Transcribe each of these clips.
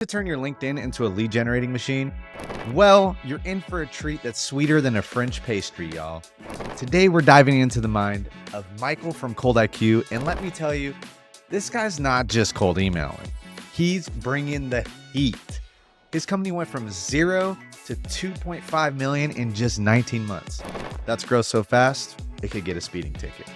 To turn your LinkedIn into a lead generating machine? Well, you're in for a treat that's sweeter than a French pastry, y'all. Today, we're diving into the mind of Michael from Cold IQ, and let me tell you, this guy's not just cold emailing. He's bringing the heat. His company went from 0 to 2.5 million in just 19 months. That's growth so fast, it could get a speeding ticket.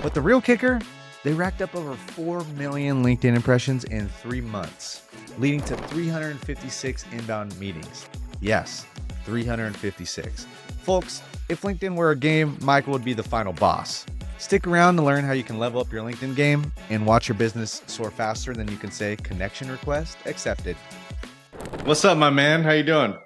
But the real kicker, they racked up over 4 million LinkedIn impressions in 3 months, leading to 356 inbound meetings. Yes, 356. Folks, if LinkedIn were a game, Michael would be the final boss. Stick around to learn how you can level up your LinkedIn game and watch your business soar faster than you can say connection request accepted. What's up, my man? How you doing?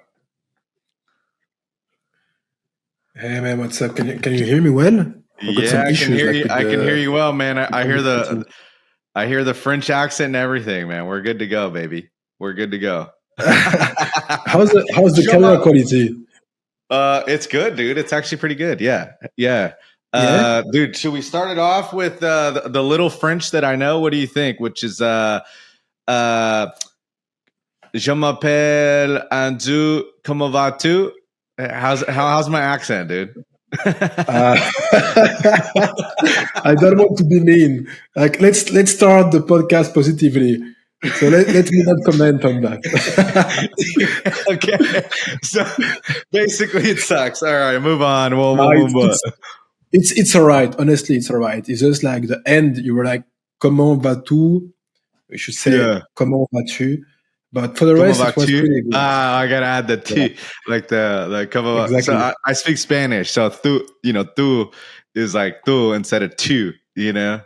Hey man, what's up? Can you hear me well? Yeah, I can hear you. I can hear you well, man. I hear the French accent and everything, man. We're good to go, baby. We're good to go. how's the camera quality? It's good, dude. It's actually pretty good. Yeah. Yeah? Dude, should we start it off with the little French that I know? What do you think? Which is je m'appelle Andrew. Comment vas-tu? How's my accent, dude? I don't want to be mean. Like let's start the podcast positively. So let me not comment on that. Okay. So basically it sucks. All right, move on. We'll move on. It's all right. Honestly, it's all right. It's just like the end. You were like, comment vas-tu? We should say, comment vas-tu? But for the rest, it was pretty good. I gotta add the T, like the cover. Exactly. So I speak Spanish, so tu is like tu instead of tu. Yeah.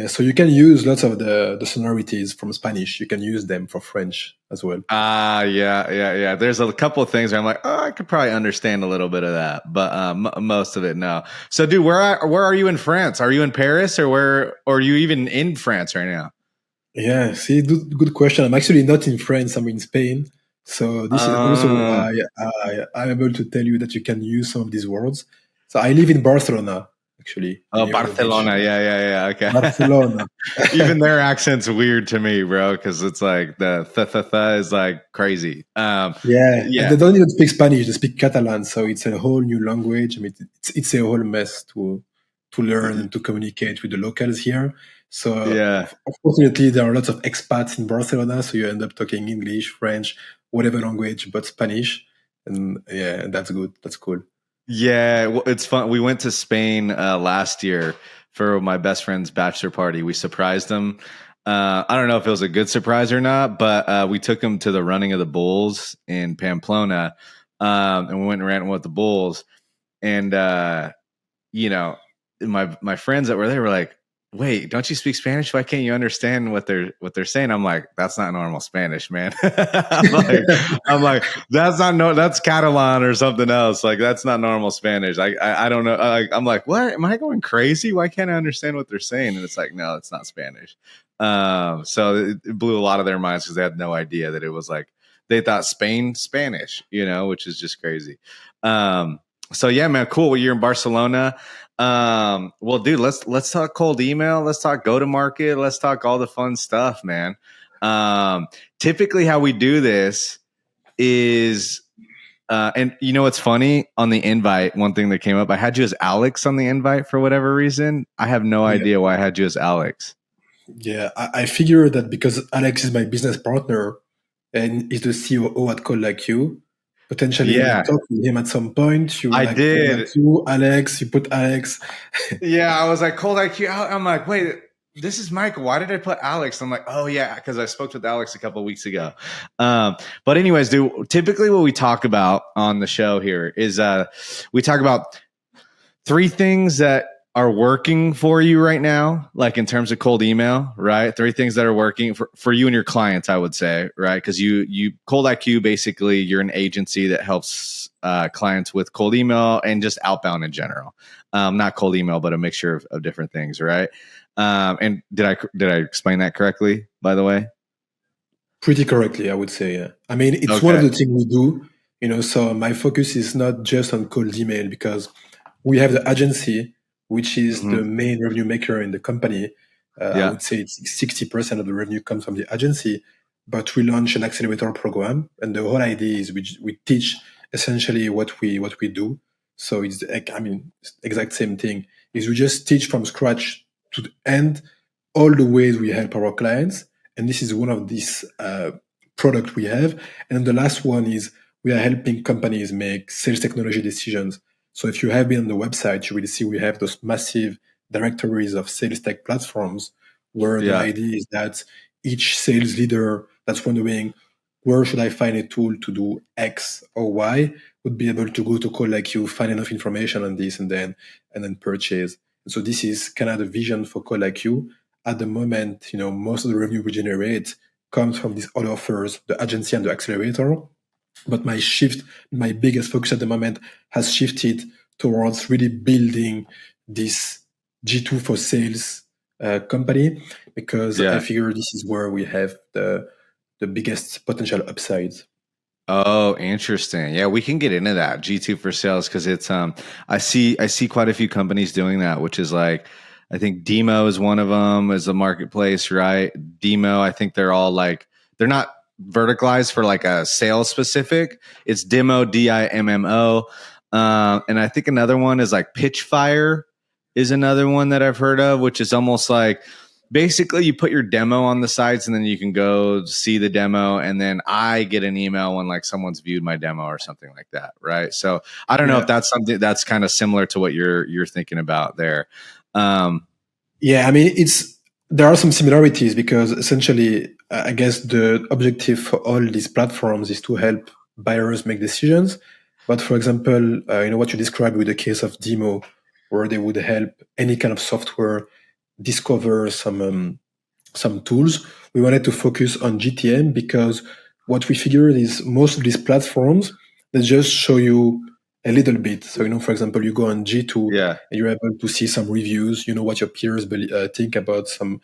So you can use lots of the sonorities from Spanish. You can use them for French as well. Yeah. There's a couple of things where I'm like, oh, I could probably understand a little bit of that, but most of it, no. So, dude, where are you in France? Are you in Paris, or are you even in France right now? Yeah, see, good question. I'm actually not in France. I'm in Spain. So this is also I'm able to tell you that you can use some of these words. So I live in Barcelona, actually. Oh, Barcelona. Yeah. Okay. Barcelona. Even their accent's weird to me, bro, because it's like the th is like crazy. Yeah. And they don't even speak Spanish. They speak Catalan. So it's a whole new language. I mean, it's a whole mess to learn and to communicate with the locals here. So unfortunately, there are lots of expats in Barcelona. So you end up talking English, French, whatever language, but Spanish. And yeah, that's good. That's cool. Yeah, well, it's fun. We went to Spain last year for my best friend's bachelor party. We surprised him. I don't know if it was a good surprise or not, but we took him to the running of the bulls in Pamplona, and we went and ran with the bulls. And my friends that were there were like, "Wait, don't you speak Spanish? Why can't you understand what they're saying?" I'm like, "That's not normal Spanish, man." I'm like, that's Catalan or something else. Like, that's not normal Spanish. I don't know. I'm like, what? Am I going crazy? Why can't I understand what they're saying? And it's like, no, it's not Spanish. So it blew a lot of their minds because they had no idea that it was like they thought Spanish, which is just crazy. So yeah, man, cool. Well, you're in Barcelona. Well, dude, let's talk cold email. Let's talk go to market. Let's talk all the fun stuff, man. Typically how we do this is, and what's funny on the invite, one thing that came up, I had you as Alex on the invite for whatever reason. I have no idea why I had you as Alex. Yeah, I figured that because Alex is my business partner and is the COO at Call Like You. Potentially, you talk with him at some point. I did. Alex, you put Alex. Yeah, I was like, Cold IQ. I'm like, wait, this is Michael. Why did I put Alex? I'm like, oh, yeah, because I spoke with Alex a couple of weeks ago. But anyways, dude, typically what we talk about on the show here is we talk about 3 things that are working for you right now, like in terms of cold email, right? 3 things that are working for you and your clients, I would say, right? Because you Cold IQ, basically, you're an agency that helps clients with cold email and just outbound in general. Not cold email, but a mixture of different things, right? And did I explain that correctly, by the way? Pretty correctly, I would say. Yeah. I mean, it's one of the things we do. So my focus is not just on cold email because we have the agency, which is the main revenue maker in the company. I would say it's 60% of the revenue comes from the agency. but we launch an accelerator program, and the whole idea is we teach essentially what we do. So it's exact same thing. Is we just teach from scratch to the end all the ways we help our clients, and this is one of these product we have. And then the last one is we are helping companies make sales technology decisions. So if you have been on the website, you will see we have those massive directories of sales tech platforms where the idea is that each sales leader that's wondering where should I find a tool to do X or Y would be able to go to Call Like You, find enough information on this, and then purchase. And so this is kind of the vision for Call Like You. At the moment, most of the revenue we generate comes from these other offers, the agency and the accelerator. But my biggest focus at the moment has shifted towards really building this G2 for sales company, because I figure this is where we have the biggest potential upsides. Oh, interesting. Yeah, we can get into that G2 for sales because it's I see quite a few companies doing that, which is like I think Demo is one of them as a marketplace, right? Demo, I think they're all like they're not verticalized for like a sales specific. It's Demo, DIMMO. And I think another one is like Pitchfire is another one that I've heard of, which is almost like basically you put your demo on the sites and then you can go see the demo, and then I get an email when like someone's viewed my demo or something like that, right? So I don't know if that's something that's kind of similar to what you're thinking about there. Yeah, I mean, there are some similarities because essentially, I guess the objective for all these platforms is to help buyers make decisions. But for example, what you described with the case of Demo, where they would help any kind of software discover some tools. We wanted to focus on GTM because what we figured is most of these platforms, they just show you a little bit. So, for example, you go on G2 and you're able to see some reviews, what your peers think about some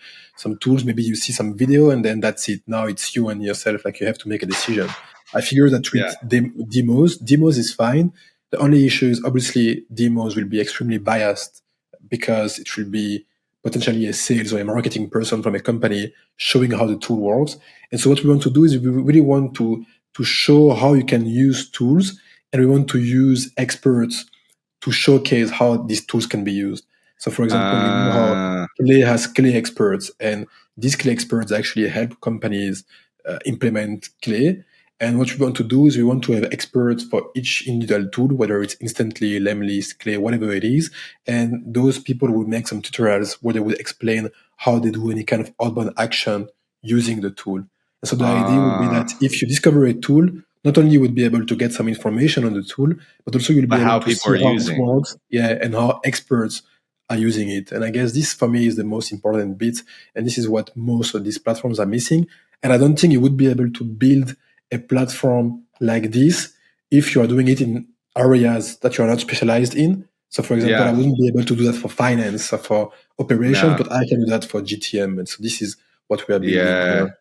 tools. Maybe you see some video and then that's it. Now it's you and yourself, like you have to make a decision. I figure that with demos is fine. The only issue is obviously demos will be extremely biased because it will be potentially a sales or a marketing person from a company showing how the tool works. And so what we want to do is we really want to show how you can use tools, and we want to use experts to showcase how these tools can be used. So for example, you know how Clay has Clay experts, and these Clay experts actually help companies implement Clay. And what we want to do is we want to have experts for each individual tool, whether it's Instantly, Lemlist, Clay, whatever it is. And those people will make some tutorials where they will explain how they do any kind of outbound action using the tool. And so the idea would be that if you discover a tool, not only you would be able to get some information on the tool, but also you'll be able to see how it works, and how experts are using it. And I guess this for me is the most important bit. And this is what most of these platforms are missing. And I don't think you would be able to build a platform like this if you are doing it in areas that you are not specialized in. So for example, I wouldn't be able to do that for finance or for operations, but I can do that for GTM. And so this is what we are building here.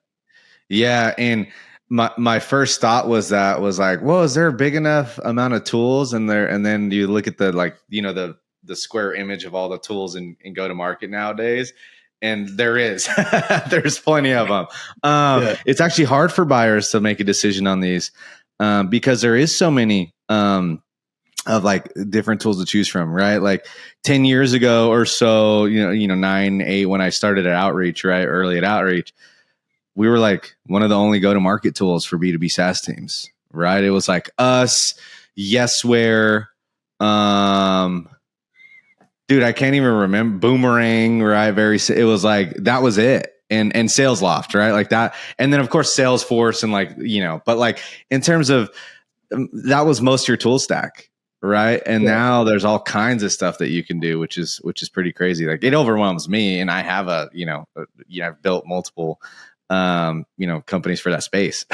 Yeah. And my first thought was like, well, is there a big enough amount of tools in there? And then you look at the square image of all the tools in go to market nowadays. And there is, there's plenty of them. It's actually hard for buyers to make a decision on these because there is so many of like different tools to choose from, right? Like 10 years ago or so, 9, 8, when I started at Outreach, right? Early at Outreach, we were like one of the only go-to-market tools for B2B SaaS teams, right? It was like us, Yesware, dude, I can't even remember, Boomerang, right? It was like, that was it. And SalesLoft, right? Like that. And then of course, Salesforce and but like in terms of, that was most of your tool stack, right? And now there's all kinds of stuff that you can do, which is pretty crazy. Like it overwhelms me. And I have I've built multiple, companies for that space.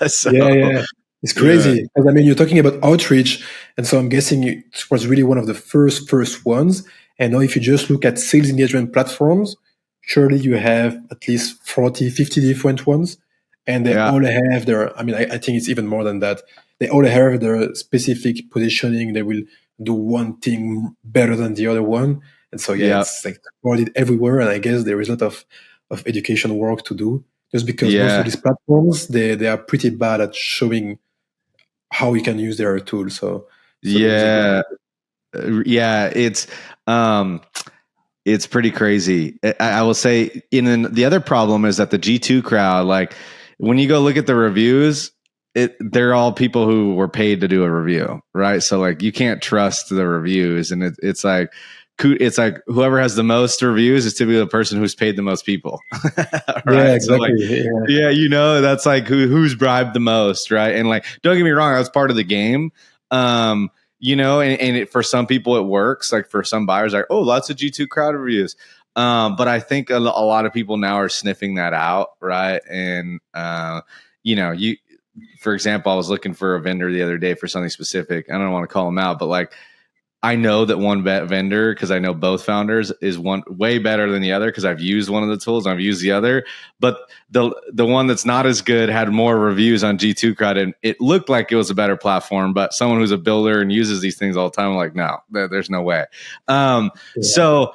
So, it's crazy. I mean, you're talking about Outreach, and so I'm guessing it was really one of the first ones. And now if you just look at sales engagement platforms, surely you have at least 40, 50 different ones. And they all have I think it's even more than that. They all have their specific positioning. They will do one thing better than the other one. And so, it's like supported everywhere. And I guess there is a lot of education work to do just because most of these platforms, they are pretty bad at showing how you can use their tool. So there is a good. Yeah, it's pretty crazy. I will say, the other problem is that the G2 crowd, like when you go look at the reviews, they're all people who were paid to do a review, right? So like you can't trust the reviews, and it's like whoever has the most reviews is typically the person who's paid the most people, right? Yeah, So like, exactly. that's like who's bribed the most, right? And like, don't get me wrong, that's part of the game. For some people it works. Like for some buyers, like, oh, lots of G2 crowd reviews. But I think a lot of people now are sniffing that out, right? And for example, I was looking for a vendor the other day for something specific. I don't want to call them out, but like, I know that one vendor, because I know both founders, is one way better than the other because I've used one of the tools and I've used the other. But the one that's not as good had more reviews on G2 Crowd, and it looked like it was a better platform. But someone who's a builder and uses these things all the time, I'm like, no, there's no way. So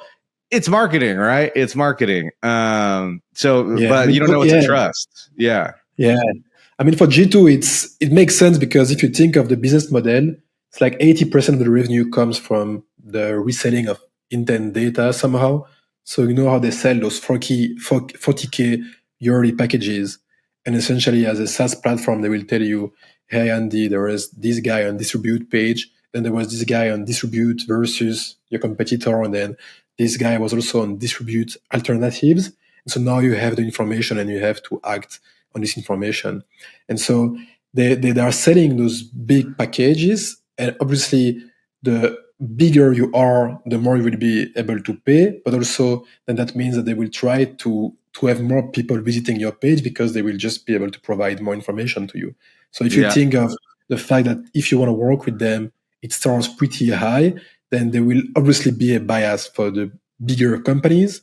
it's marketing, right? It's marketing. But you don't know what to trust. Yeah. I mean, for G2, it makes sense because if you think of the business model, it's like 80% of the revenue comes from the reselling of intent data somehow. So you know how they sell those 40K yearly packages. And essentially, as a SaaS platform, they will tell you, hey, Andy, there was this guy on distribute page. Then there was this guy on distribute versus your competitor. And then this guy was also on distribute alternatives. And so now you have the information and you have to act on this information. And so they are selling those big packages. And obviously, the bigger you are, the more you will be able to pay. But also, then that means that they will try to have more people visiting your page because they will just be able to provide more information to you. So if you think of the fact that if you want to work with them, it starts pretty high, then there will obviously be a bias for the bigger companies.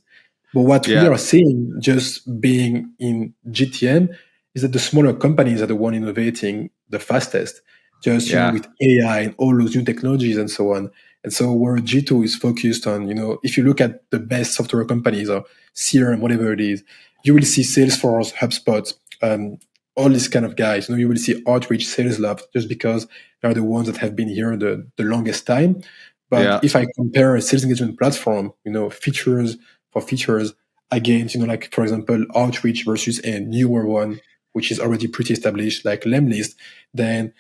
But what we are seeing, just being in GTM, is that the smaller companies are the one innovating the fastest, just with AI and all those new technologies and so on. And so where G2 is focused on, if you look at the best software companies or CRM, whatever it is, you will see Salesforce, HubSpot, all these kind of guys. You will see Outreach, SalesLoft, just because they're the ones that have been here the longest time. But if I compare a sales engagement platform, features for features against, like, for example, Outreach versus a newer one, which is already pretty established, like Lemlist, then,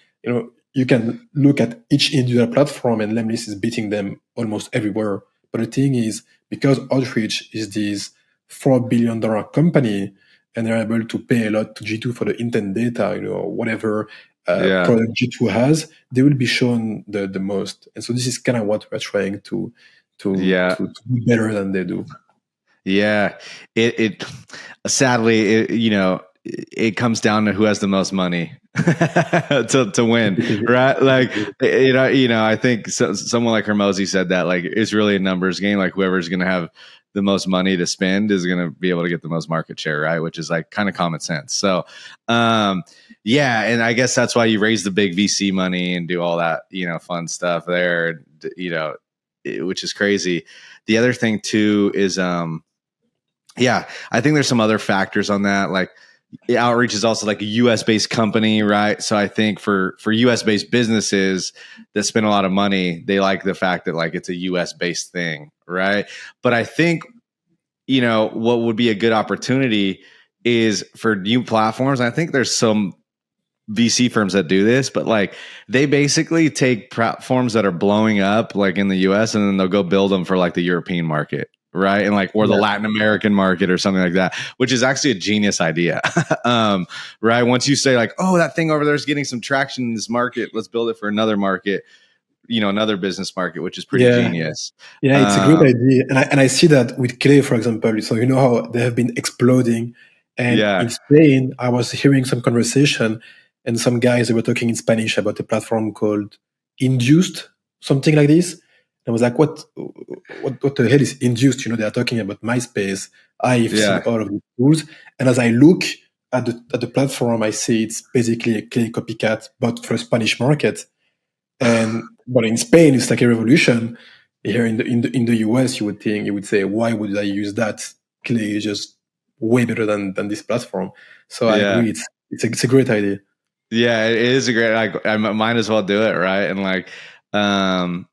you can look at each individual platform and Lemlist is beating them almost everywhere. But the thing is, because Outreach is this $4 billion company and they're able to pay a lot to G2 for the intent data, whatever product G2 has, they will be shown the most. And so this is kind of what we're trying to do better than they do. Yeah, it sadly, it comes down to who has the most money to win, right? Like, I think someone like Hermosi said that, like, it's really a numbers game. Like, whoever's going to have the most money to spend is going to be able to get the most market share, right? Which is like kind of common sense. So, and I guess that's why you raise the big VC money and do all that, fun stuff there, which is crazy. The other thing too is, I think there's some other factors on that. Like, Outreach is also like a US based company, right? So I think for US based businesses that spend a lot of money, they like the fact that, like, it's a US based thing, right? But I think, what would be a good opportunity is for new platforms. I think there's some VC firms that do this, but like, they basically take platforms that are blowing up like in the US and then they'll go build them for like the European market. Right. And like, or the Latin American market or something like that, which is actually a genius idea. Right. Once you say like, oh, that thing over there is getting some traction in this market, let's build it for another market, another business market, which is pretty genius. Yeah, it's a great idea. And I see that with Clay, for example. So you know how they have been exploding. And in Spain, I was hearing some conversation and some guys, they were talking in Spanish about a platform called Induced, something like this. I was like, what the hell is Induced? They are talking about MySpace, I've all of the tools. And as I look at the platform, I see it's basically a Clay copycat, but for the Spanish market. But in Spain, it's like a revolution. Here in the US, you would say, why would I use that? Clay is just way better than this platform. So I agree. It's a great idea. Yeah, it is a great. Like, I might as well do it, right? And like, and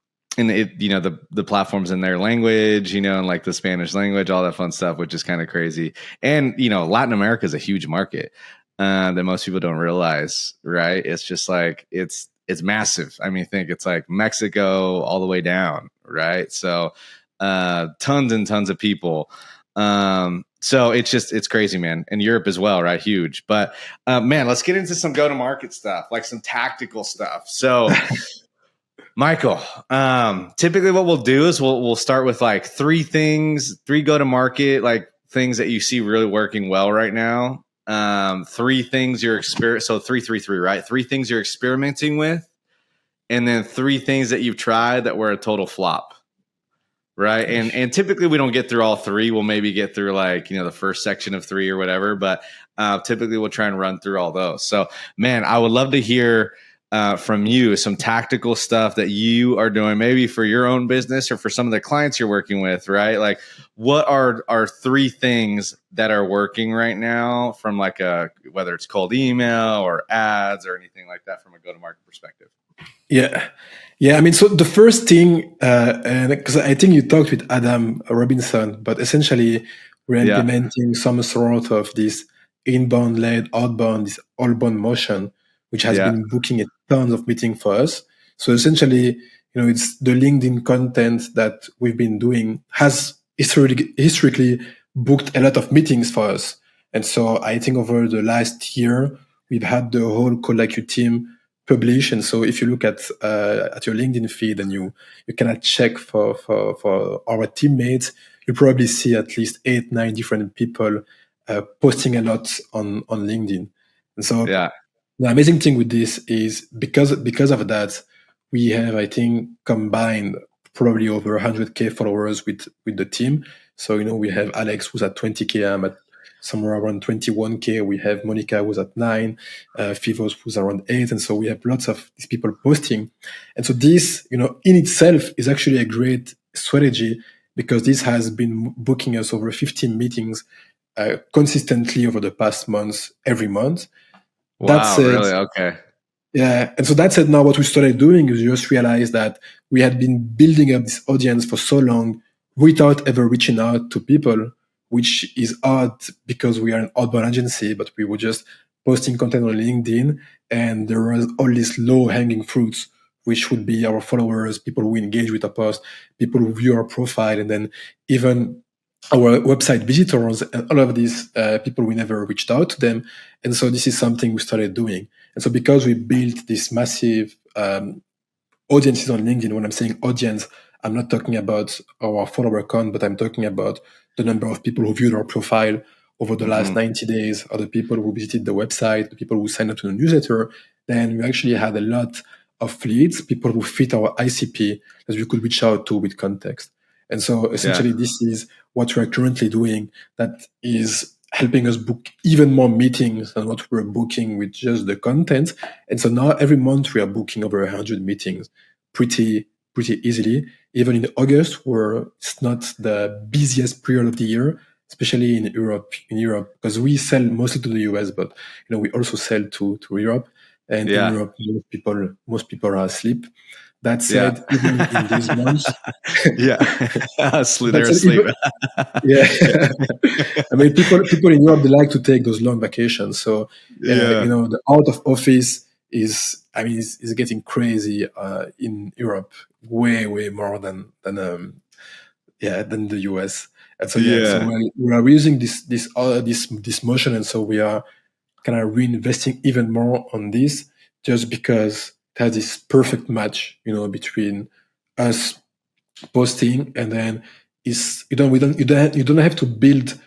it, the platforms in their language, and like the Spanish language, all that fun stuff, which is kind of crazy. And Latin America is a huge market that most people don't realize, right? It's just like it's massive. I mean, think it's like Mexico all the way down, right? So, tons and tons of people. So it's crazy, man. And Europe as well, right? Huge. But man, let's get into some go-to-market stuff, like some tactical stuff. So Michael, typically what we'll do is we'll start with like three go-to-market, like things that you see really working well right now. Three things you're so 3, right? Three things you're experimenting with, and then three things that you've tried that were a total flop. Right. And typically we don't get through all three. We'll maybe get through like, the first section of three or whatever, but typically we'll try and run through all those. So, man, I would love to hear from you some tactical stuff that you are doing, maybe for your own business or for some of the clients you're working with, right? Like, what are three things that are working right now from like whether it's cold email or ads or anything like that from a go-to-market perspective? Yeah. I mean, so the first thing, and because I think you talked with Adam Robinson, but essentially we're implementing some sort of this inbound led outbound, this outbound motion, which has been booking a ton of meetings for us. So essentially, it's the LinkedIn content that we've been doing has historically booked a lot of meetings for us. And so I think over the last year, we've had the whole CodeIQ team publish. And so if you look at your LinkedIn feed and you cannot check for our teammates, you probably see at least 8-9 different people posting a lot on LinkedIn. And so the amazing thing with this is because of that, we have, I think, combined probably over 100K followers with the team. So, we have Alex who's at 20K, I'm at somewhere around 21K. We have Monica who's at 9, Fivos who's around 8. And so we have lots of these people posting. And so this, in itself is actually a great strategy because this has been booking us over 15 meetings consistently over the past months, every month. Wow, really? Okay. Yeah. And so that said, now what we started doing is just realize that we had been building up this audience for so long without ever reaching out to people, which is odd because we are an outbound agency, but we were just posting content on LinkedIn and there was all these low-hanging fruits, which would be our followers, people who engage with our post, people who view our profile, and then even our website visitors and all of these people, we never reached out to them. And so this is something we started doing. And so because we built this massive audiences on LinkedIn, when I'm saying audience, I'm not talking about our follower count, but I'm talking about the number of people who viewed our profile over the last 90 days, or the people who visited the website, the people who signed up to the newsletter. Then we actually had a lot of leads, people who fit our ICP that we could reach out to with context. And so essentially this is what we're currently doing that is helping us book even more meetings than what we're booking with just the content. And so now every month we are booking over 100 meetings pretty easily. Even in August, where it's not the busiest period of the year, especially in Europe, because we sell mostly to the US, but we also sell to Europe. And in Europe, most people are asleep. That said, even in these months, they're asleep. I mean, people in Europe, they like to take those long vacations. So the out of office is getting crazy in Europe, way more than the US. And so so we are using this motion, and so we are kind of reinvesting even more on this, just because it has this perfect match, between us posting and then you don't have to build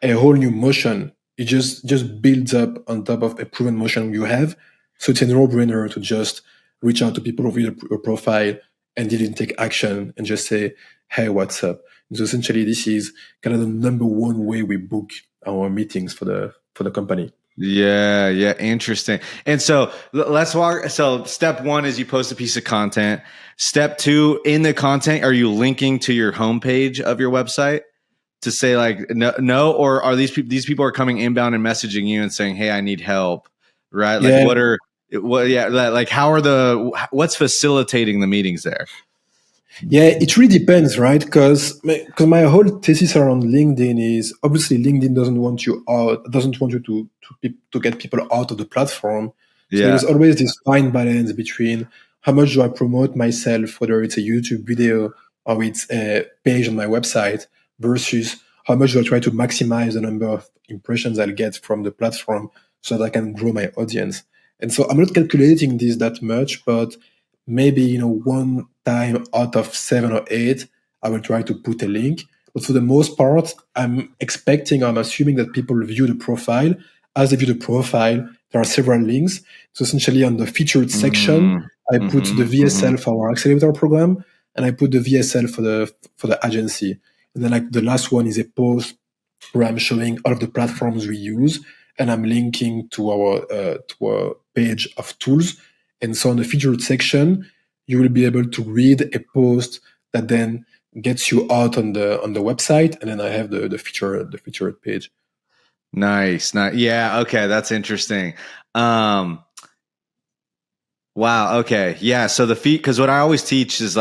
a whole new motion. It just builds up on top of a proven motion you have. So it's a no-brainer to just reach out to people who read your profile and didn't take action and just say, hey, what's up? And so essentially this is kind of the number one way we book our meetings for the company. Yeah, interesting. And so let's walk. So step one is you post a piece of content. Step two, in the content, are you linking to your homepage of your website? to say like no, or are these people are coming inbound and messaging you and saying, hey, I need help, right? Like like how are what's facilitating the meetings there? Yeah, it really depends, right? Because my whole thesis around LinkedIn is obviously LinkedIn doesn't want you to get people out of the platform. So there is always this fine balance between how much do I promote myself, whether it's a YouTube video or it's a page on my website, versus how much do I try to maximize the number of impressions I'll get from the platform so that I can grow my audience. And so I'm not calculating this that much, but maybe one time out of 7 or 8 I will try to put a link, but for the most part I'm assuming that people view the profile. As they view the profile, there are several links. So essentially on the featured section, I put the VSL for our accelerator program, and I put the VSL for the agency, and then like the last one is a post where I'm showing all of the platforms we use, and I'm linking to our page of tools. And so on the featured section, you will be able to read a post that then gets you out on the website, and then I have the featured page. Nice. Yeah. Okay. That's interesting. Wow. Okay. Yeah. So because what I always teach is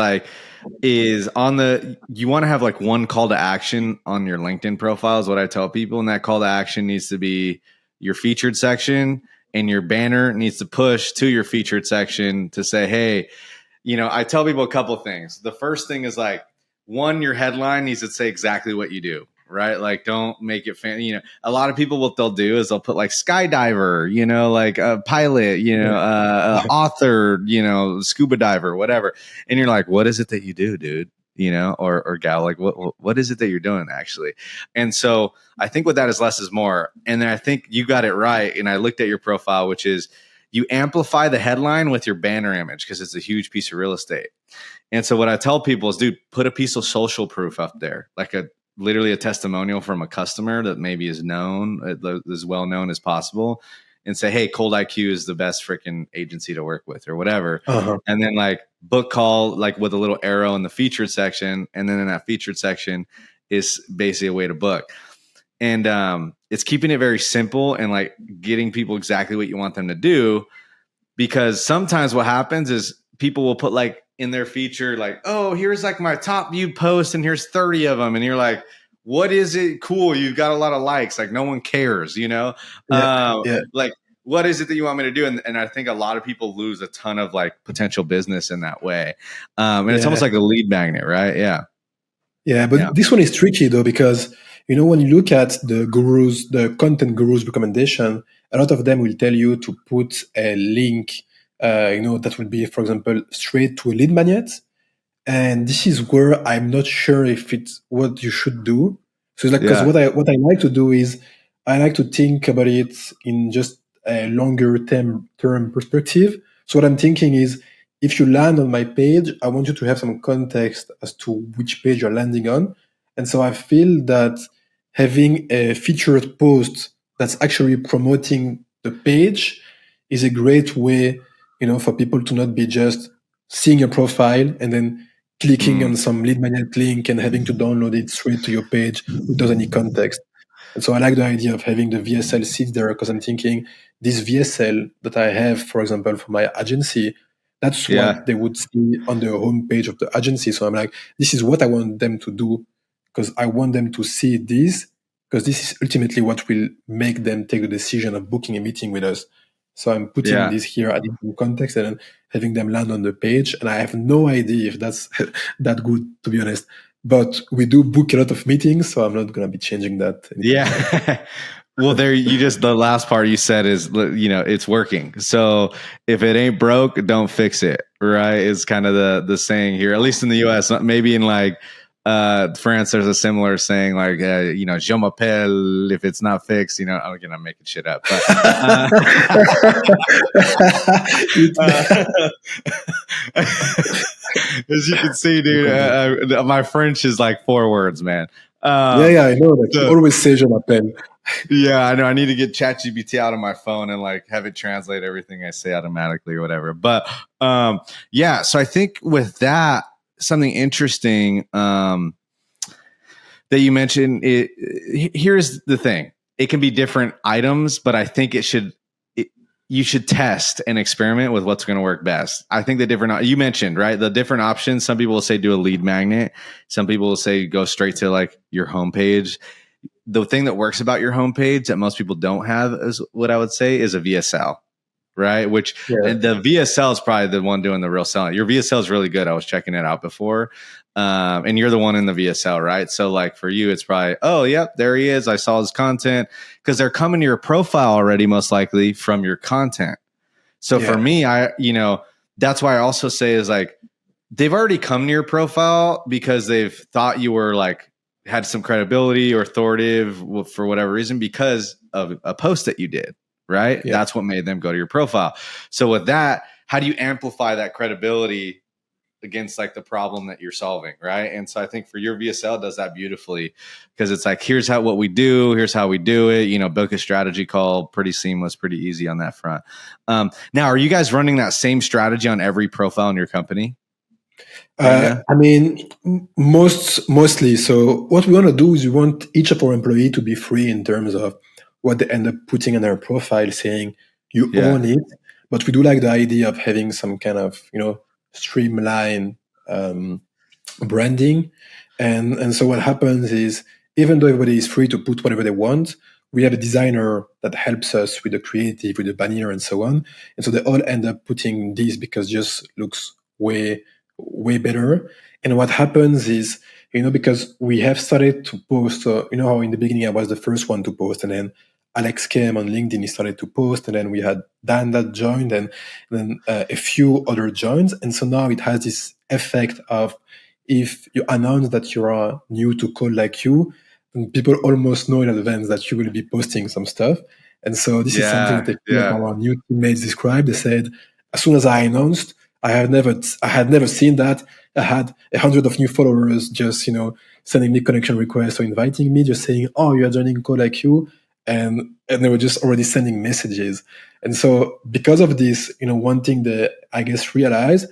you want to have like one call to action on your LinkedIn profile is what I tell people. And that call to action needs to be your featured section, and your banner needs to push to your featured section to say, hey, I tell people a couple of things. The first thing is like, one, your headline needs to say exactly what you do, right? Like, don't make it fancy. A lot of people, what they'll do is they'll put like skydiver, like a pilot, author, scuba diver, whatever. And you're like, what is it that you do, dude? Or gal, like what is it that you're doing actually? And so I think with that is less is more. And then I think you got it right. And I looked at your profile, which is you amplify the headline with your banner image because it's a huge piece of real estate. And so what I tell people is, dude, put a piece of social proof up there, like literally a testimonial from a customer that maybe is known, as well known as possible, and say, hey, Cold IQ is the best freaking agency to work with or whatever. And then like book call, like with a little arrow in the featured section. And then in that featured section is basically a way to book. And it's keeping it very simple and like getting people exactly what you want them to do. Because sometimes what happens is people will put like in their feature, like, oh, here's like my top viewed post and here's 30 of them. And you're like, what is it? Cool. You've got a lot of likes. Like no one cares, like, what is it that you want me to do? And I think a lot of people lose a ton of like potential business in that way. And it's almost like a lead magnet, right? Yeah. Yeah. But this one is tricky though, because, when you look at the content gurus recommendation, a lot of them will tell you to put a link, that will be, for example, straight to a lead magnet. And this is where I'm not sure if it's what you should do. So it's like, because what I like to do is I like to think about it in just a longer term perspective. So what I'm thinking is, if you land on my page, I want you to have some context as to which page you're landing on. And so I feel that having a featured post that's actually promoting the page is a great way, for people to not be just seeing your profile and then clicking on some lead magnet link and having to download it straight to your page without any context. And so I like the idea of having the VSL sit there, because I'm thinking this VSL that I have, for example, for my agency, that's what they would see on the homepage of the agency. So I'm like, this is what I want them to do, because I want them to see this, because this is ultimately what will make them take the decision of booking a meeting with us. So I'm putting this here, adding some context, and then having them land on the page. And I have no idea if that's that good, to be honest. But we do book a lot of meetings, so I'm not going to be changing that. Well, the last part you said is, it's working. So if it ain't broke, don't fix it, right? Is kind of the saying here, at least in the US. Maybe in like France, there's a similar saying like, je m'appelle, if it's not fixed, again, I'm making shit up. But, as you can see, dude, my French is like 4 words, man. I know that. You always say je m'appelle. Yeah, I know. I need to get ChatGPT out of my phone and like have it translate everything I say automatically or whatever. But so I think with that, something interesting. that you mentioned, here's the thing. It can be different items, but I think you should test and experiment with what's going to work best. I think you mentioned, right? The different options. Some people will say do a lead magnet. Some people will say go straight to like your homepage. The thing that works about your homepage that most people don't have is what I would say is a VSL. Right. And the VSL is probably the one doing the real selling. Your VSL is really good. I was checking it out before. And you're the one in the VSL, right? So like for you, it's probably, oh, yep, there he is. I saw his content, because they're coming to your profile already, most likely from your content. So for me, that's why I also say is like, they've already come to your profile because they've thought you were like, had some credibility or authoritative for whatever reason because of a post that you did. Right. Yeah. That's what made them go to your profile. So with that, how do you amplify that credibility against like the problem that you're solving? Right. And so I think for your VSL does that beautifully, because it's like, here's what we do. Here's how we do it. Book a strategy call, pretty seamless, pretty easy on that front. Now, are you guys running that same strategy on every profile in your company? I mean, mostly. So what we want to do is we want each of our employees to be free in terms of what they end up putting on their profile, saying you own it. But we do like the idea of having some kind of, streamlined branding. And so what happens is, even though everybody is free to put whatever they want, we have a designer that helps us with the creative, with the banner and so on. And so they all end up putting this because it just looks way better. And what happens is, because we have started to post, how in the beginning I was the first one to post, and then Alex came on LinkedIn, he started to post, and then we had Dan that joined, and then a few other joins. And so now it has this effect of, if you announce that you are new to Code Like You, people almost know in advance that you will be posting some stuff. And so this is something that our new teammates described. They said, as soon as I announced, I had never seen that. I had 100 of new followers just, sending me connection requests or inviting me, just saying, oh, you are joining Code Like You. And they were just already sending messages. And so because of this, one thing that I guess realize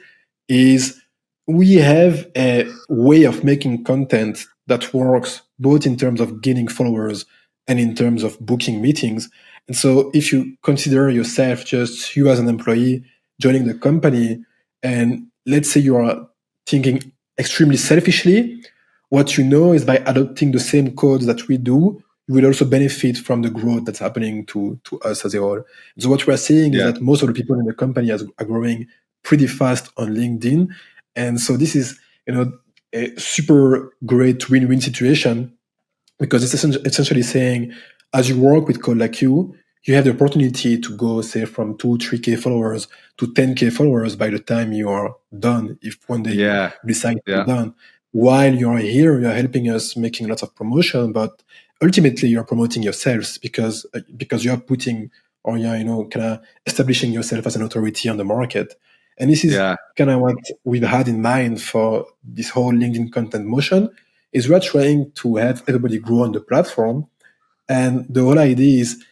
is we have a way of making content that works both in terms of gaining followers and in terms of booking meetings. And so if you consider yourself just you as an employee joining the company, and let's say you are thinking extremely selfishly, what you know is by adopting the same codes that we do, you will also benefit from the growth that's happening to us as a whole. So what we're seeing is that most of the people in the company are growing pretty fast on LinkedIn. And so this is, a super great win-win situation, because it's essentially saying, as you work with Code Like You, you have the opportunity to go, say, from 2-3K followers to 10K followers by the time you are done, if one day you decide to be done. While you're here, you're helping us making lots of promotion, but ultimately you're promoting yourselves because you're putting, or you're kind of establishing yourself as an authority on the market. And this is kind of what we've had in mind for this whole LinkedIn content motion, is we're trying to have everybody grow on the platform. And the whole idea is,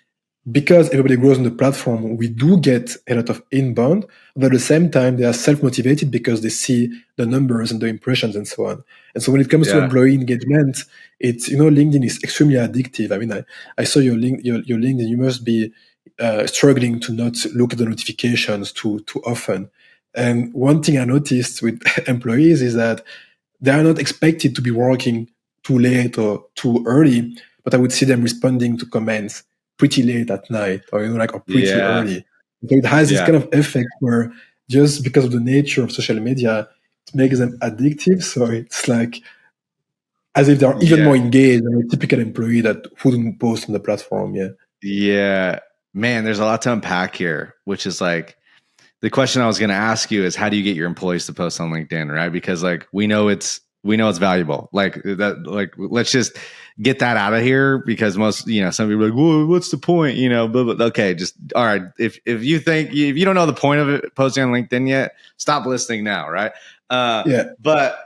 because everybody grows on the platform, we do get a lot of inbound, but at the same time, they are self-motivated because they see the numbers and the impressions and so on. And so when it comes to employee engagement, it's, LinkedIn is extremely addictive. I mean, I saw your LinkedIn, you must be struggling to not look at the notifications too often. And one thing I noticed with employees is that they are not expected to be working too late or too early, but I would see them responding to comments pretty late at night, or or pretty early. So it has this kind of effect where, just because of the nature of social media, it makes them addictive. So it's like as if they're even more engaged than a typical employee that wouldn't post on the platform. Yeah, man, there's a lot to unpack here, which is like, the question I was going to ask you is, how do you get your employees to post on LinkedIn, right? Because like we know it's valuable. Like that, like let's just get that out of here, because most, some people are like, well, what's the point? But okay, just all right. If you think if you don't know the point of it, posting on LinkedIn yet, stop listening now, right? But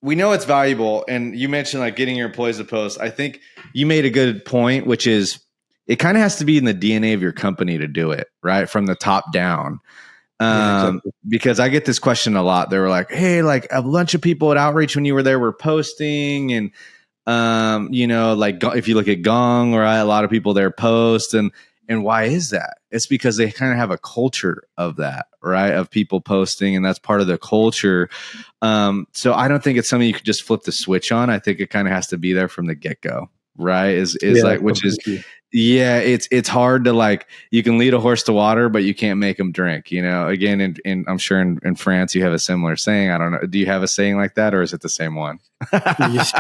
we know it's valuable, and you mentioned like getting your employees to post. I think you made a good point, which is, it kind of has to be in the DNA of your company to do it, right? From the top down. Exactly. Because I get this question a lot. They were like, hey, like a bunch of people at Outreach when you were there were posting, and like if you look at Gong, right, a lot of people there post, and why is that? It's because they kind of have a culture of that, right, of people posting, and that's part of the culture. So I don't think it's something you could just flip the switch on. I think it kind of has to be there from the get-go, right? Is like, which completely. is, yeah, it's hard to, like, you can lead a horse to water, but you can't make him drink, again, in I'm sure in France you have a similar saying. I don't know, do you have a saying like that, or is it the same one? Yes.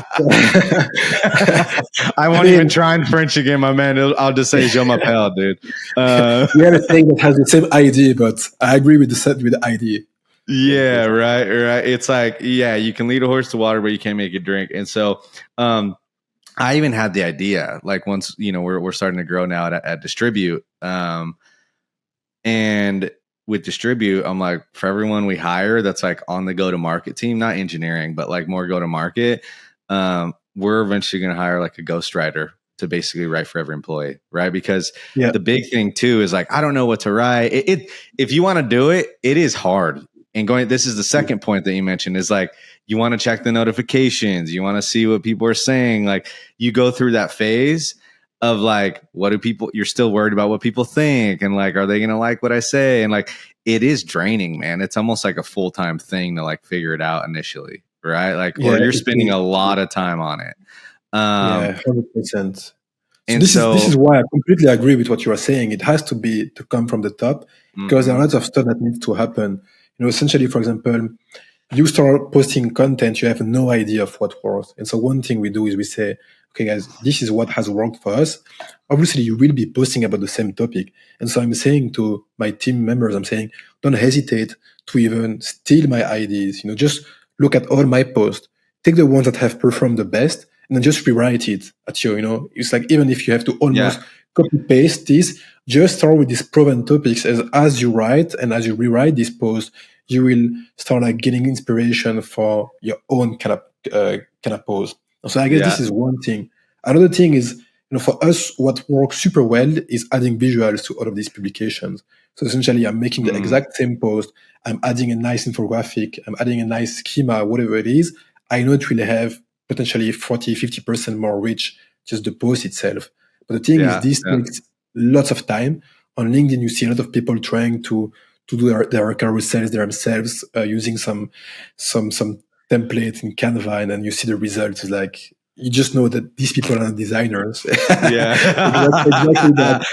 I won't even try in French again, my man. I'll just say "Je m'appelle," dude. We have a saying that has the same idea, but I agree with the idea. Yeah, right. It's like, yeah, you can lead a horse to water, but you can't make it drink. And so, I even had the idea, like, once, we're starting to grow now at Distribute. And with Distribute, I'm like, for everyone we hire that's like on the go-to-market team, not engineering, but like more go-to-market, we're eventually going to hire like a ghostwriter to basically write for every employee, right? Because the big thing too is, like, I don't know what to write. If you want to do it, it is hard. And this is the second point that you mentioned, is like, you want to check the notifications, you want to see what people are saying. Like, you go through that phase of like, what do people, you're still worried about what people think, and like, are they going to like what I say? And like, it is draining, man. It's almost like a full-time thing to like figure it out initially, right? Like, or you're spending a lot of time on it. 100%. So this is why I completely agree with what you are saying. It has to come from the top, because there are lots of stuff that needs to happen. Essentially, for example, you start posting content, you have no idea of what works. And so one thing we do is we say, okay, guys, this is what has worked for us. Obviously, you will be posting about the same topic. And so I'm saying to my team members, I'm saying, don't hesitate to even steal my ideas. Just look at all my posts, take the ones that have performed the best, and then just rewrite it at you. It's like, even if you have to almost copy paste this, just start with these proven topics. As you write and as you rewrite this post, you will start like getting inspiration for your own kind of post. So I guess this is one thing. Another thing is, for us, what works super well is adding visuals to all of these publications. So essentially, I'm making the exact same post. I'm adding a nice infographic. I'm adding a nice schema, whatever it is. I know it will have potentially 40, 50% more reach, just the post itself. But the thing is, this takes lots of time. On LinkedIn, you see a lot of people trying to do their carousels themselves, using some template in Canva, and then you see the results. Like, you just know that these people are not designers. Yeah. exactly that.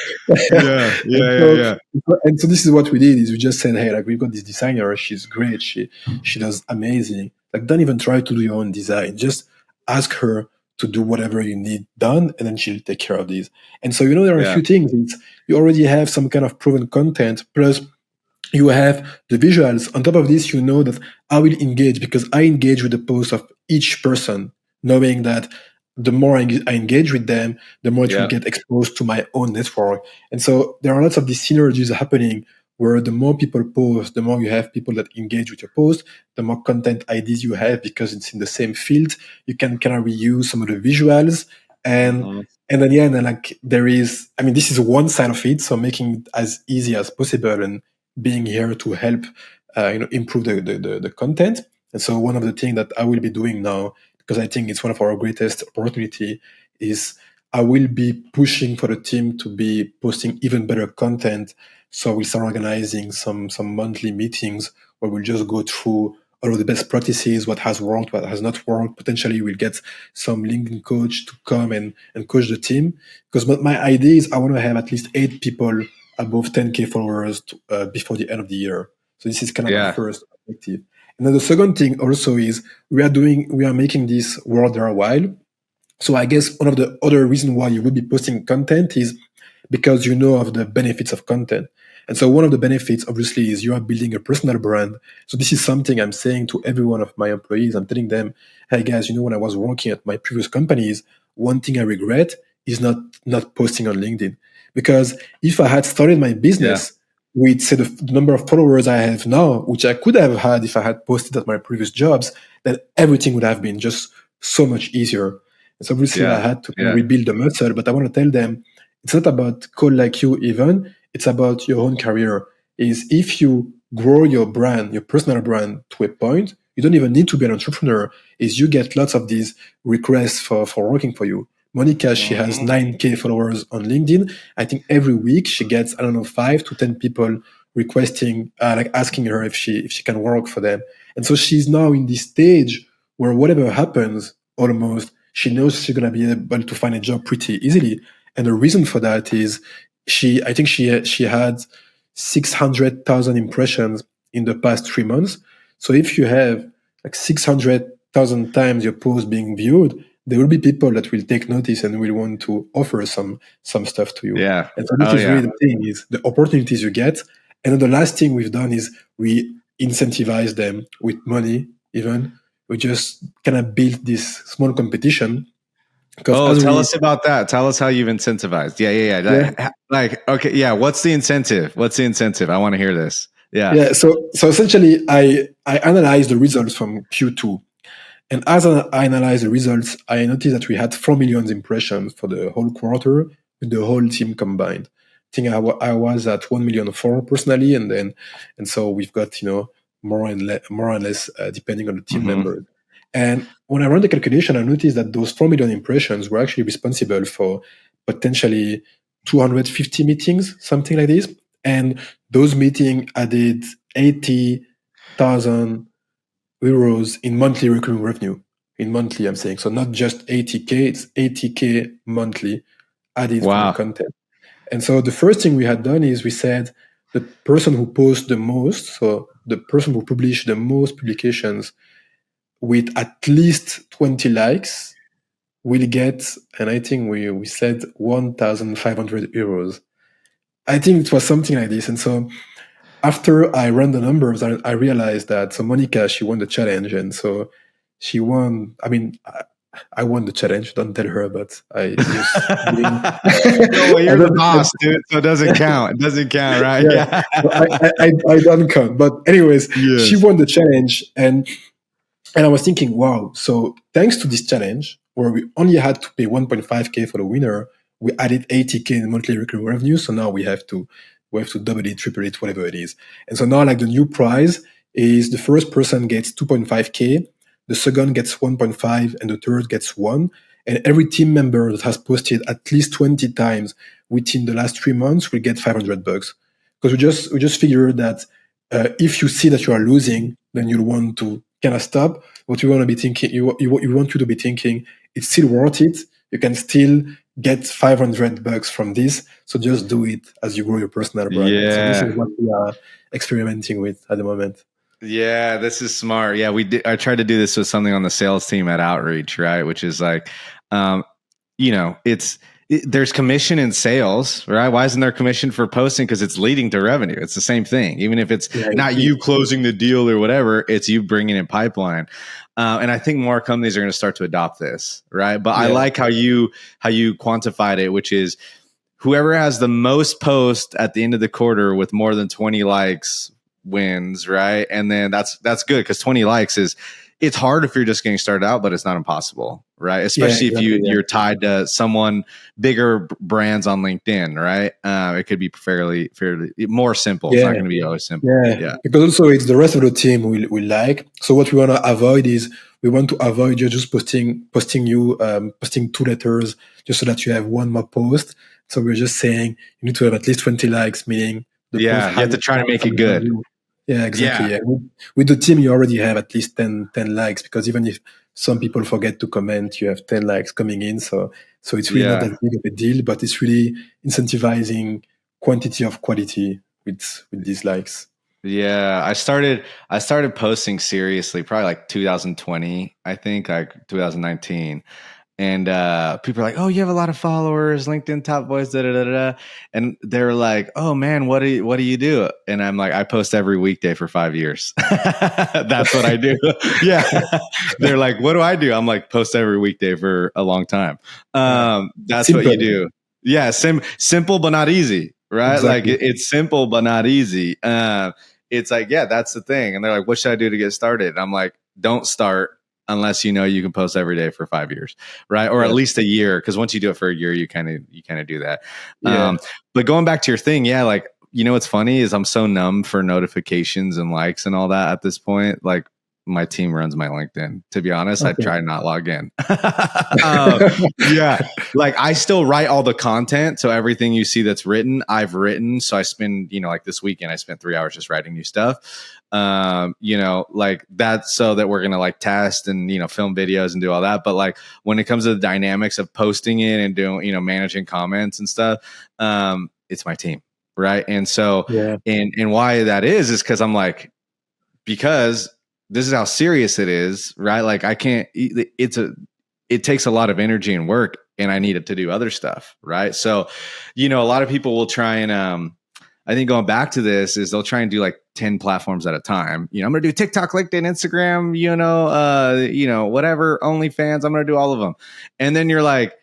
And so this is what we did, is we just said, hey, like, we've got this designer, she's great, she does amazing. Like, don't even try to do your own design. Just ask her to do whatever you need done, and then she'll take care of these. And so, there are a few things. You already have some kind of proven content, plus you have the visuals. On top of this, you know that I will engage, because I engage with the post of each person, knowing that the more I engage with them, the more it will get exposed to my own network. And so there are lots of these synergies happening, where the more people post, the more you have people that engage with your post, the more content ideas you have, because it's in the same field. You can kind of reuse some of the visuals. And then like, there is, this is one side of it. So making it as easy as possible, and being here to help, improve the content. And so one of the things that I will be doing now, because I think it's one of our greatest opportunity, is I will be pushing for the team to be posting even better content. So we'll start organizing some monthly meetings where we'll just go through all of the best practices, what has worked, what has not worked. Potentially we'll get some LinkedIn coach to come and coach the team. Because my idea is, I want to have at least 8 people above 10K followers before the end of the year. So this is kind of my first objective. And then the second thing also is, we are making this world there a while. So I guess one of the other reasons why you will be posting content is because you know of the benefits of content. And so one of the benefits, obviously, is you are building a personal brand. So this is something I'm saying to every one of my employees. I'm telling them, hey guys, when I was working at my previous companies, one thing I regret is not posting on LinkedIn. Because if I had started my business with, say, the number of followers I have now, which I could have had if I had posted at my previous jobs, then everything would have been just so much easier. And so obviously I had to rebuild the muscle, but I want to tell them, it's not about code like you even, it's about your own career. Is if you grow your brand, your personal brand to a point. You don't even need to be an entrepreneur. Is you get lots of these requests for working for you. Monica, she has 9K followers on LinkedIn. I think every week she gets, I don't know, 5 to 10 people requesting, like asking her if she can work for them. And so she's now in this stage where whatever happens, almost, she knows she's gonna be able to find a job pretty easily. And the reason for that is I think she had 600,000 impressions in the past 3 months. So if you have like 600,000 times your post being viewed, there will be people that will take notice and will want to offer some stuff to you. Yeah. And so this is really the thing, is the opportunities you get. And then the last thing we've done is we incentivize them with money. Even we just kind of built this small competition. Tell us about that. Tell us how you've incentivized. Yeah. Like, okay, yeah. What's the incentive? I want to hear this. Yeah. Yeah. So essentially, I analyzed the results from Q2, and as I analyzed the results, I noticed that we had 4 million impressions for the whole quarter with the whole team combined. I think I was at 1,000,004 personally, and so we've got more and less depending on the team members. And when I ran the calculation, I noticed that those 4 million impressions were actually responsible for potentially 250 meetings, something like this. And those meetings added 80,000 euros in monthly recurring revenue. In monthly, I'm saying. So not just 80K, it's 80K monthly added from the content. And so the first thing we had done is we said the person who posts the most, so the person who published the most publications with at least 20 likes will get, and I think we said 1,500 euros. I think it was something like this. And so after I ran the numbers, I realized that, so Monica, she won the challenge. And so she won, I mean, I won the challenge. Don't tell her, but I just no, you're the boss, dude. So it doesn't count. It doesn't count, right? Yeah. I don't count. But anyways, she won the challenge, and I was thinking, wow. So thanks to this challenge, where we only had to pay 1.5K for the winner, we added 80K in monthly recurring revenue. So now we have to double it, triple it, whatever it is. And so now, like, the new prize is the first person gets 2.5K, the second gets 1.5, and the third gets 1. And every team member that has posted at least 20 times within the last 3 months will get $500. Because we just figured that if you see that you are losing, then you'll want to kind of stop. What you want to be thinking, you want you to be thinking, it's still worth it. You can still get $500 from this. So just do it as you grow your personal brand. Yeah. So this is what we are experimenting with at the moment. Yeah, this is smart. Yeah, I tried to do this with something on the sales team at Outreach, right? Which is like, there's commission in sales, right? Why isn't there commission for posting? Because it's leading to revenue. It's the same thing. Even if it's not you closing the deal or whatever, it's you bringing in pipeline. And I think more companies are going to start to adopt this, right? But I like how you quantified it, which is whoever has the most post at the end of the quarter with more than 20 likes wins, right? And then that's good, because 20 likes it's hard if you're just getting started out, but it's not impossible, right? Especially if you're tied to someone bigger brands on LinkedIn, right? It could be fairly more simple. It's not going to be always simple. Yeah, because also it's the rest of the team will like. So what we want to avoid is we want to avoid you just posting 2 letters just so that you have one more post. So we're just saying you need to have at least 20 likes, meaning you have to try to make it good. Yeah, exactly. Yeah. With the team, you already have at least 10 likes, because even if some people forget to comment, you have 10 likes coming in. So it's really not that big of a deal, but it's really incentivizing quantity of quality with these likes. Yeah, I started posting seriously probably like 2020, I think, like 2019. And people are like, "Oh, you have a lot of followers, LinkedIn top voice, da da da da." And they're like, "Oh man, what do you do?" And I'm like, "I post every weekday for 5 years." That's what I do. Yeah. They're like, "What do I do?" I'm like, "Post every weekday for a long time." That's simple. What you do. Yeah, simple but not easy, right? Exactly. Like it's simple but not easy. It's like, yeah, that's the thing. And they're like, "What should I do to get started?" And I'm like, "Don't start unless you know you can post every day for 5 years, right? Or at least a year, because once you do it for a year, you kind of do that. But going back to your thing, like you know what's funny is I'm so numb for notifications and likes and all that at this point. Like my team runs my LinkedIn. To be honest, I try not log in. Yeah, like I still write all the content, so everything you see that's written, I've written. So I spend, like this weekend, I spent 3 hours just writing new stuff. Like that, so that we're gonna like test and film videos and do all that. But like when it comes to the dynamics of posting it and doing managing comments and stuff, it's my team, right? And so and why that is because I'm like, because this is how serious it is, right? Like I can't, it takes a lot of energy and work, and I need it to do other stuff, right? So, a lot of people will try and, I think going back to this is they'll try and do like 10 platforms at a time. I'm going to do TikTok, LinkedIn, Instagram, whatever, OnlyFans. I'm going to do all of them. And then you're like,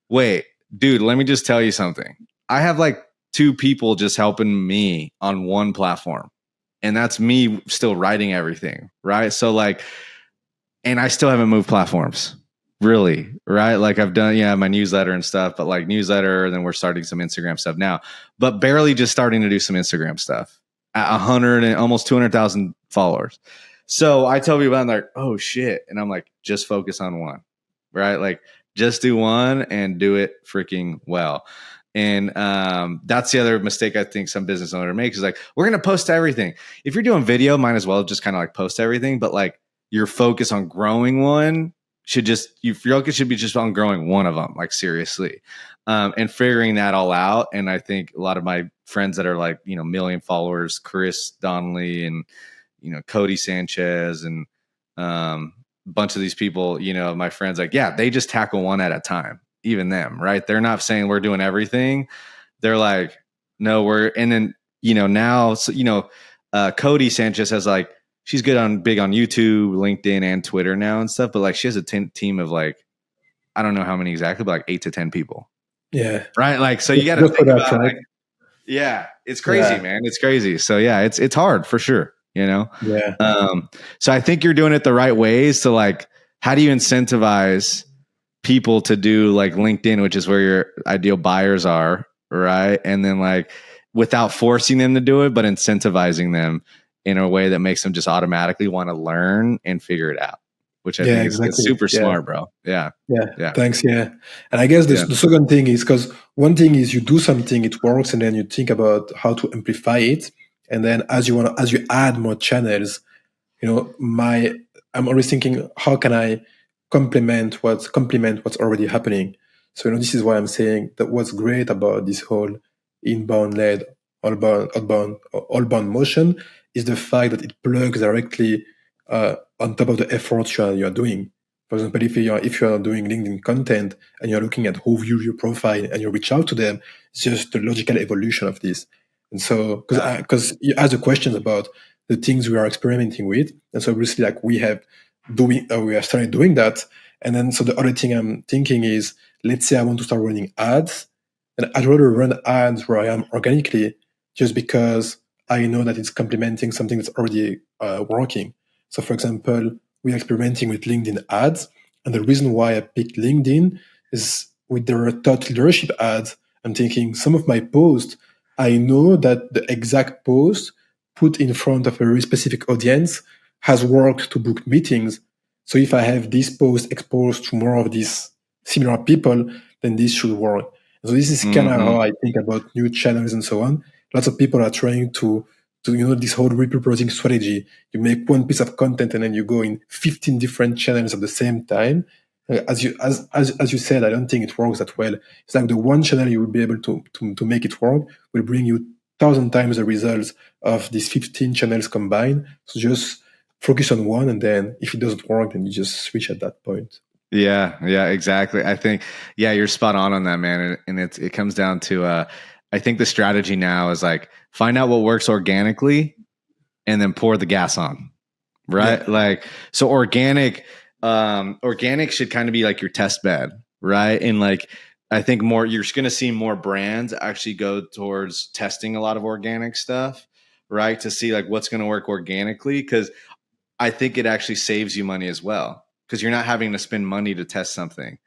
wait, dude, let me just tell you something. I have like 2 people just helping me on one platform. And that's me still writing everything, right? So like, and I still haven't moved platforms, really, right? Like I've done, my newsletter and stuff, but like newsletter, and then we're starting some Instagram stuff now, but barely just starting to do some Instagram stuff at 100 and almost 200,000 followers. So I tell people, I'm like, oh shit. And I'm like, just focus on one, right? Like just do one and do it freaking well. And that's the other mistake I think some business owner makes is like, we're going to post everything. If you're doing video, might as well just kind of like post everything. But like your focus on growing one your focus should be just on growing one of them, like seriously, and figuring that all out. And I think a lot of my friends that are like, million followers, Chris Donnelly and, Cody Sanchez and a bunch of these people, my friends, like, yeah, they just tackle one at a time. Even them, right? They're not saying we're doing everything. They're like, no, and then, now, so, Cody Sanchez has like, she's big on YouTube, LinkedIn, and Twitter now and stuff. But like, she has a team of like, I don't know how many exactly, but like 8 to 10 people. Yeah. Right. Like, so you got to think about it. Like, yeah, it's crazy, man. It's crazy. So yeah, it's hard for sure. Yeah. So I think you're doing it the right ways. So like, how do you incentivize people to do like LinkedIn, which is where your ideal buyers are, right? And then like without forcing them to do it, but incentivizing them in a way that makes them just automatically want to learn and figure it out, which I think is super smart, bro. Yeah. Thanks. Yeah. And I guess the second thing is, because one thing is you do something, it works, and then you think about how to amplify it. And then as you add more channels, I'm always thinking, how can I complement what's already happening? So this is why I'm saying that what's great about this whole inbound led outbound motion is the fact that it plugs directly on top of the efforts you are doing. For example, if you are doing LinkedIn content and you're looking at who view your profile and you reach out to them, it's just the logical evolution of this. And so, because you asked the questions about the things we are experimenting with, and so obviously, like we have started doing that. And then, so the other thing I'm thinking is, let's say I want to start running ads, and I'd rather run ads where I am organically, just because I know that it's complementing something that's already working. So, for example, we're experimenting with LinkedIn ads, and the reason why I picked LinkedIn is with their thought leadership ads. I'm thinking some of my posts, I know that the exact post put in front of a very specific audience has worked to book meetings. So if I have this post exposed to more of these similar people, then this should work. So this is kind of how I think about new channels and so on. Lots of people are trying to this whole repurposing strategy. You make one piece of content and then you go in 15 different channels at the same time. As you said, I don't think it works that well. It's like the one channel you will be able to make it work will bring you 1,000 times the results of these 15 channels combined. So just focus on one, and then if it doesn't work, then you just switch at that point. Yeah, exactly. I think, you're spot on that, man. And it comes down to, I think the strategy now is like, find out what works organically and then pour the gas on, right? Yeah. Like, so organic should kind of be like your test bed, right? And like, I think you're going to see more brands actually go towards testing a lot of organic stuff, right? To see like what's going to work organically. Cause I think it actually saves you money as well, because you're not having to spend money to test something,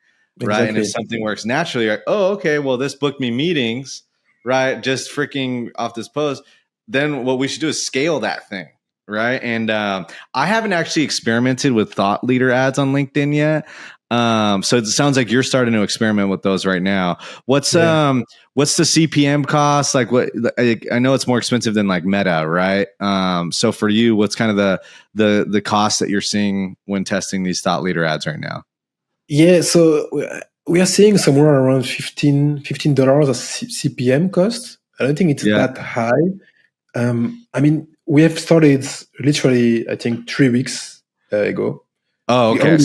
right? Exactly. And if something works naturally, you're like, oh, okay, well, this booked me meetings. right? Just freaking off this post. Then what we should do is scale that thing, right? And I haven't actually experimented with thought leader ads on LinkedIn yet. So it sounds like you're starting to experiment with those right now. What's the CPM cost? Like what, I know it's more expensive than like Meta, right? So for you, what's kind of the cost that you're seeing when testing these thought leader ads right now? Yeah, so we are seeing somewhere around $15 of CPM cost. I don't think it's that high. I mean, we have started literally, I think, 3 weeks ago. Oh, okay.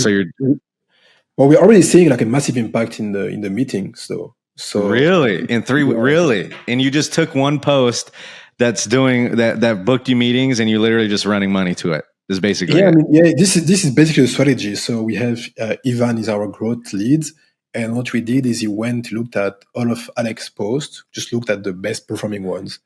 We're already seeing like a massive impact in the meeting. So really, in really, and you just took one post that's doing that booked you meetings, and you're literally just running money to it. Is basically I mean, this is basically the strategy. So we have Ivan is our growth lead, and what we did is he looked at all of Alex's posts, just looked at the best performing ones,